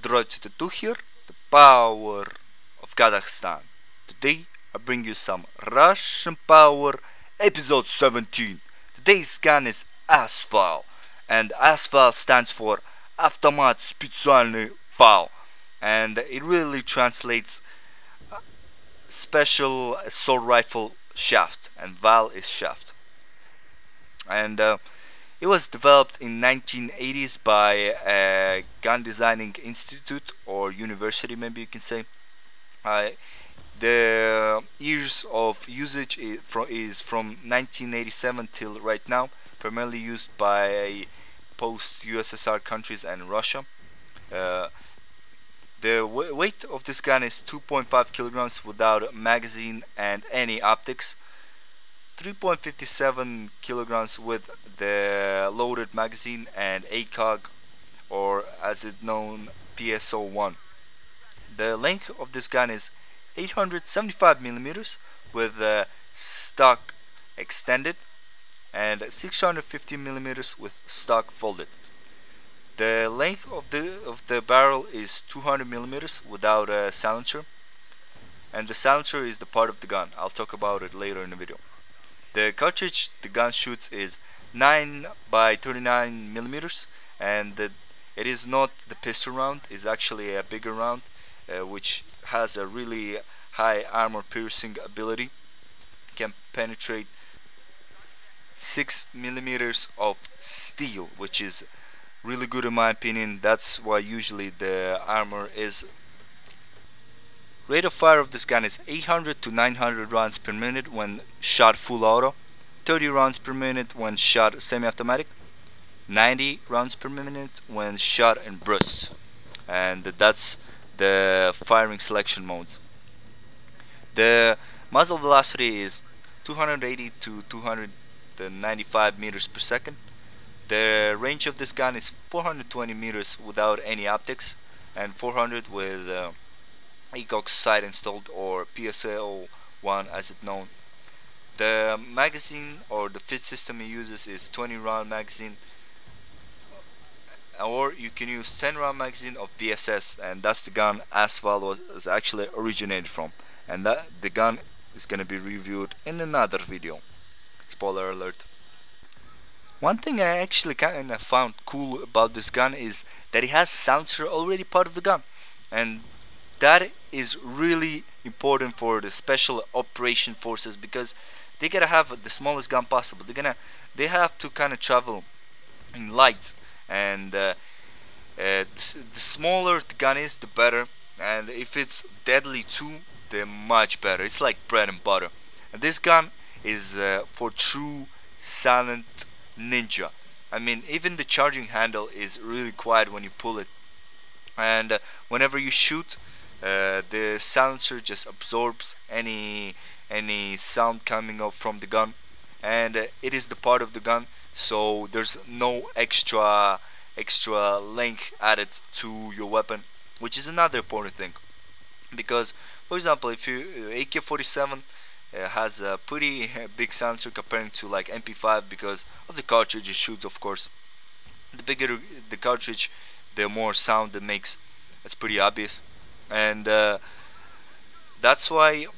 droid to the here, the power of Kazakhstan. Today I bring you some Russian power, episode 17. Today's gun is AS-VAL, and AS-VAL stands for Автомат специальный VAL, and it really translates special assault rifle shaft, and VAL is shaft. And it was developed in 1980s by a gun designing institute or university, maybe you can say. The years of usage is from 1987 till right now, primarily used by post-USSR countries and Russia. The weight of this gun is 2.5 kilograms without a magazine and any optics. 3.57 kilograms with the loaded magazine and ACOG, or as it's known, PSO1. The length of this gun is 875 millimeters with the stock extended, and 650 millimeters with stock folded. The length of the barrel is 200 millimeters without a silencer, and the silencer is the part of the gun. I'll talk about it later in the video. The cartridge the gun shoots is 9 by 39 millimeters, and it is not the pistol round. It's actually a bigger round, which has a really high armor piercing ability. Can penetrate 6 millimeters of steel, which is really good in my opinion. That's why usually the armor is. Rate of fire of this gun is 800 to 900 rounds per minute when shot full auto, 30 rounds per minute when shot semi-automatic, 90 rounds per minute when shot in bursts, and that's the firing selection modes. The muzzle velocity is 280 to 295 meters per second. The range of this gun is 420 meters without any optics, and 400 with ACOG sight installed, or PSO1 as it's known. The magazine or the fit system it uses is 20 round magazine, or you can use 10 round magazine of VSS, and that's the gun AS-VAL was actually originated from, and that the gun is going to be reviewed in another video. Spoiler alert. One thing I actually kind of found cool about this gun is that it has silencer already part of the gun, and that is really important for the special operation forces, because they gotta have the smallest gun possible. They have to kind of travel in light, and the smaller the gun is, the better. And if it's deadly too, the much better. It's like bread and butter. And this gun is for true silent ninja. I mean, even the charging handle is really quiet when you pull it, and whenever you shoot, the silencer just absorbs any sound coming up from the gun, and it is the part of the gun, so there's no extra length added to your weapon, which is another important thing. Because, for example, if you AK-47 has a pretty big silencer comparing to like MP5, because of the cartridge it shoots, of course. The bigger the cartridge, the more sound it makes. That's pretty obvious, and that's why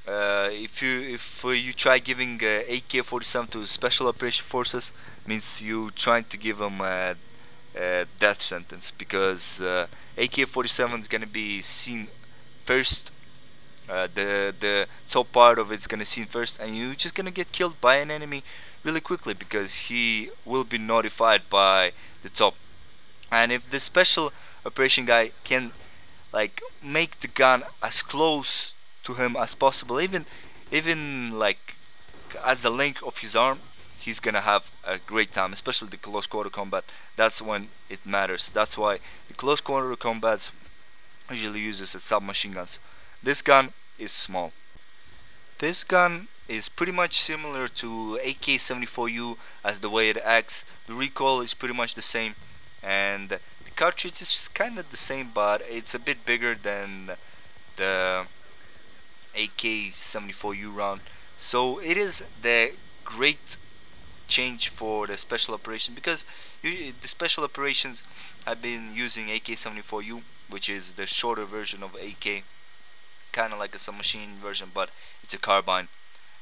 if you try giving AK-47 to special operation forces, means you trying to give them a death sentence, because AK-47 is gonna be seen first. The top part of it's gonna seen first, and you're just gonna get killed by an enemy really quickly, because he will be notified by the top. And if the special operation guy can like make the gun as close to him as possible, even like as the length of his arm, he's gonna have a great time, especially the close quarter combat. That's when it matters. That's why the close quarter combats usually uses submachine guns. This gun is small. This gun is pretty much similar to AK-74U as the way it acts. The recoil is pretty much the same, and the cartridge is kind of the same, but it's a bit bigger than the AK-74U round. So it is the great change for the special operation, because the special operations have been using AK-74U, which is the shorter version of AK, kind of like a submachine version, but it's a carbine.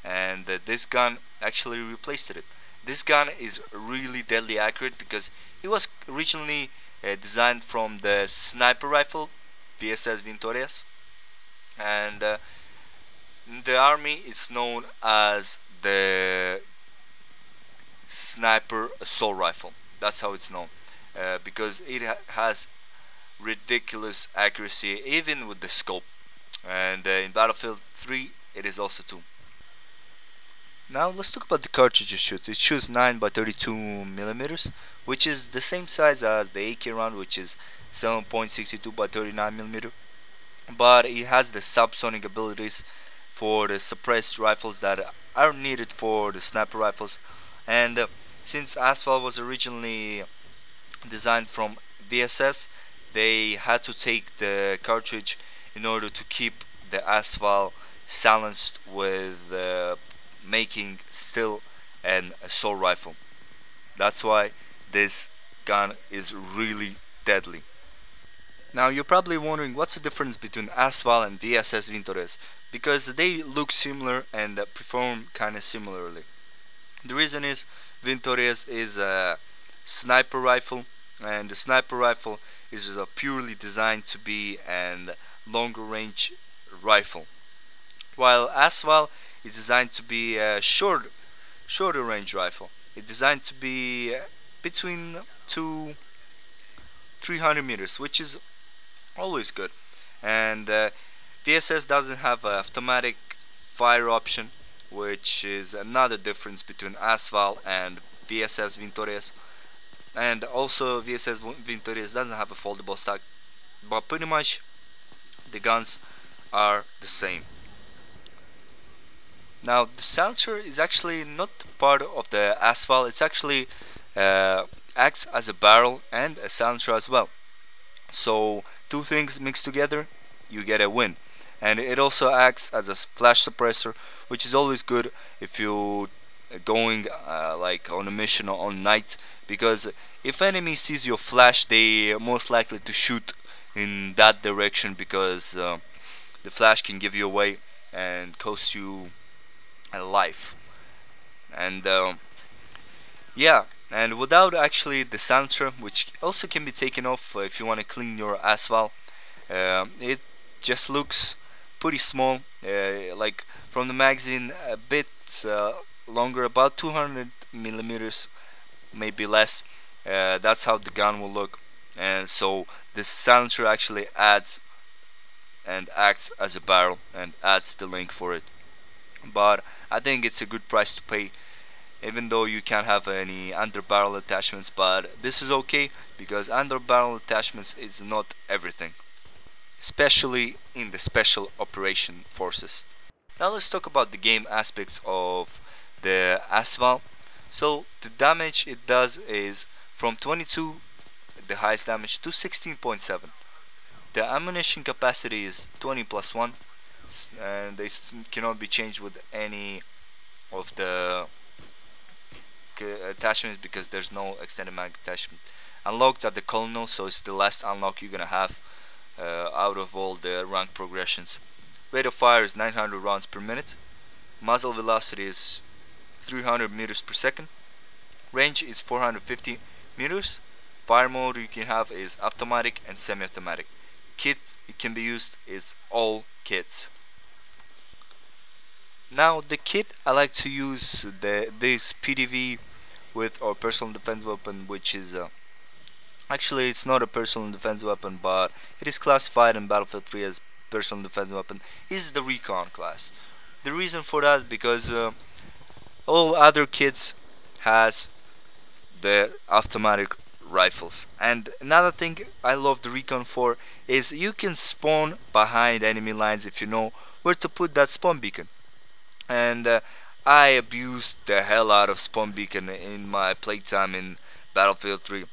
And this gun actually replaced it. This gun is really deadly accurate because it was originally designed from the sniper rifle VSS Vintorias, and in the army it's known as the sniper assault rifle. That's how it's known, because it has ridiculous accuracy even with the scope, and in Battlefield 3 it is also too. Now let's talk about the cartridge it shoots. It shoots 9 by 32 millimeters, which is the same size as the AK round, which is 7.62 by 39 millimeter. But it has the subsonic abilities for the suppressed rifles that are needed for the sniper rifles. And since AS-VAL was originally designed from VSS, they had to take the cartridge in order to keep the AS-VAL silenced with making still an assault rifle. That's why this gun is really deadly. Now you're probably wondering what's the difference between AS-VAL and VSS Vintorias, because they look similar and perform kind of similarly. The reason is Vintorias is a sniper rifle, and the sniper rifle is purely designed to be a longer range rifle, while AS-VAL is designed to be a shorter range rifle. It's designed to be between 300 meters, which is always good. And VSS doesn't have an automatic fire option, which is another difference between AS-VAL and VSS Vintorias. And also VSS Vintorias doesn't have a foldable stock, but pretty much the guns are the same. Now the silencer is actually not part of the AS-VAL. It's actually acts as a barrel and a silencer as well. So two things mixed together, you get a win. And it also acts as a flash suppressor, which is always good if you going like on a mission on night, because if enemy sees your flash, they are most likely to shoot in that direction, because the flash can give you away and cost you a life. And yeah, and without actually the silencer, which also can be taken off if you want to clean your AS-VAL, it just looks pretty small, like from the magazine a bit longer, about 200 millimeters, maybe less. That's how the gun will look. And so this silencer actually adds and acts as a barrel and adds the length for it. But I think it's a good price to pay, even though you can't have any under barrel attachments. But this is okay, because under barrel attachments is not everything, especially in the special operation forces. Now let's talk about the game aspects of the AS-VAL. So the damage it does is from 22, the highest damage, to 16.7. The ammunition capacity is 20 plus 1, and they cannot be changed with any of the attachments because there's no extended mag attachment. Unlocked at the colonel, so it's the last unlock you're gonna have out of all the rank progressions. Rate of fire is 900 rounds per minute. Muzzle velocity is 300 meters per second. Range is 450 meters. Fire mode you can have is automatic and semi-automatic. Kit it can be used is all kits. Now the kit, I like to use this PDV with our personal defense weapon, which is actually it's not a personal defense weapon, but it is classified in Battlefield 3 as personal defense weapon. Is the recon class. The reason for that is because all other kits has the automatic rifles. And another thing I love the recon for is you can spawn behind enemy lines if you know where to put that spawn beacon. And I abused the hell out of spawn beacon in my playtime in Battlefield 3.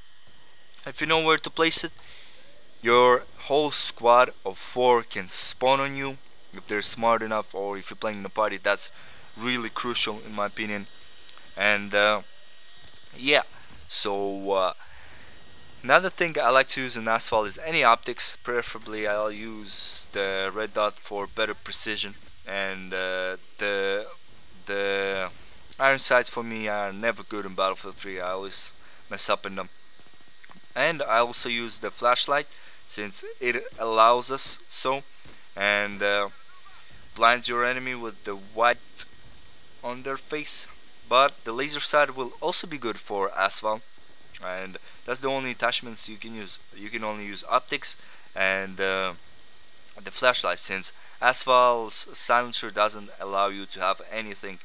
If you know where to place it, your whole squad of 4 can spawn on you if they're smart enough, or if you're playing in a party. That's really crucial in my opinion. And yeah, so Another thing I like to use in ASVAL is any optics. Preferably I'll use the red dot for better precision, and the iron sights for me are never good in Battlefield 3. I always mess up in them. And I also use the flashlight since it allows us so, and blinds your enemy with the white on their face. But the laser sight will also be good for ASVAL, and that's the only attachments you can use. You can only use optics and the flashlight, since ASVAL's silencer doesn't allow you to have anything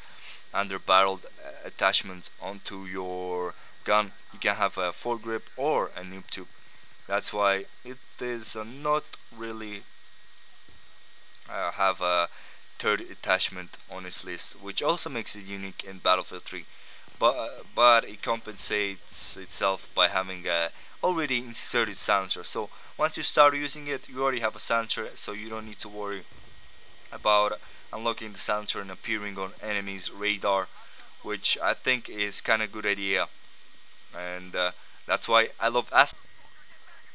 under barreled attachment onto your gun. You can have a foregrip or a noob tube. That's why it is not really have a third attachment on its list, which also makes it unique in Battlefield 3. But it compensates itself by having a already inserted silencer. So once you start using it, you already have a silencer, so you don't need to worry about unlocking the silencer and appearing on enemies' radar, which I think is kind of good idea, and that's why I love ASVAL.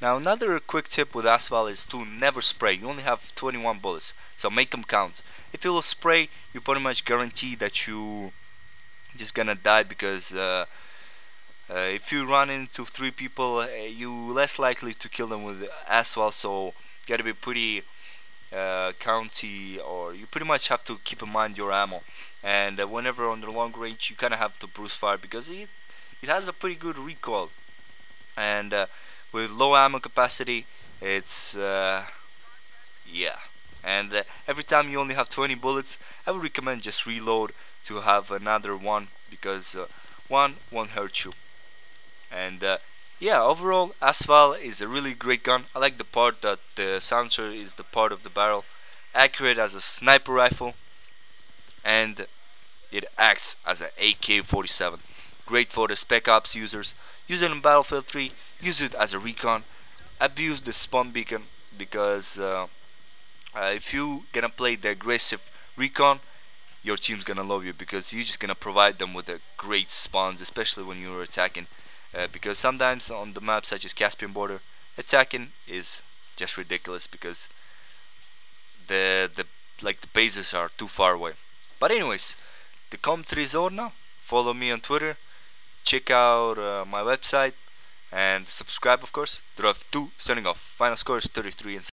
Now another quick tip with ASVAL is to never spray. You only have 21 bullets, so make them count. If you will spray, you pretty much guarantee that you just gonna die, because if you run into 3 people, you less likely to kill them with ASVAL, so you gotta be pretty county, or you pretty much have to keep in mind your ammo. And whenever on the long range, you kind of have to bruise fire, because it has a pretty good recoil, and with low ammo capacity, it's yeah. And every time you only have 20 bullets, I would recommend just reload to have another one, because one won't hurt you. And yeah, overall ASVAL is a really great gun. I like the part that the silencer is the part of the barrel, accurate as a sniper rifle, and it acts as an AK-47. Great for the Spec Ops users. Use it in Battlefield 3, use it as a recon. Abuse the spawn beacon, because if you gonna play the aggressive recon, your team's gonna love you, because you're just gonna provide them with a great spawns, especially when you're attacking. Because sometimes on the map such as Caspian border, attacking is just ridiculous, because the bases are too far away. But anyways, the Trizorna, follow me on Twitter, check out my website, and subscribe of course. Draft 2 starting off. Final score is 33 and